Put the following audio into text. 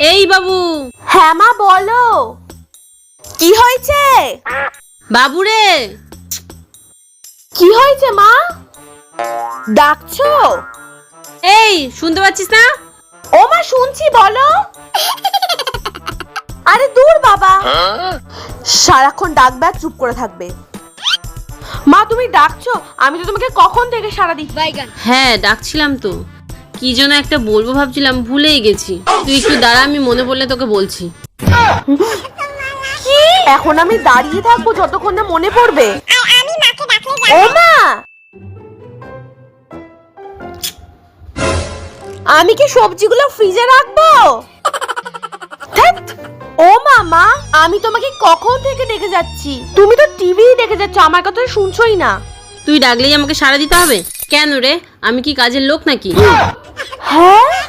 এই বাবু। হ্যাঁ মা বলো, কি হয়েছে? বাবু রে। কি হয়েছে মা? ডাকছো? এই শুনতে পাচ্ছিস না? ও মা শুনছি, বলো। আরে দূর বাবা, সারাক্ষণ ডাকবে আর চুপ করে থাকবে। মা তুমি ডাকছো, আমি তো তোমাকে কখন থেকে সারা দিচ্ছি। হ্যাঁ ডাকছিলাম তো, কি যেন একটা বলবো ভাবছিলাম, ভুলেই গেছি। তুই একটু দাঁড়া, আমি মনে পড়লে তোকে বলছি। কি? এখন আমি দাঁড়িয়ে থাকবো যতক্ষণ না মনে পড়বে? ও মা, আমি কি সবজিগুলো ফ্রিজে রাখবো? ধ্যাৎ। ও মামা, আমি তোমাকে কখন থেকে ডেকে যাচ্ছি, তুমি তো টিভি দেখে যাচ্ছ, আমার কথা শুনছোই না। তুই ডাকলেই আমাকে সাড়া দিতে হবে কেন রে? আমি কি কাজের লোক নাকি? হ্যাঁ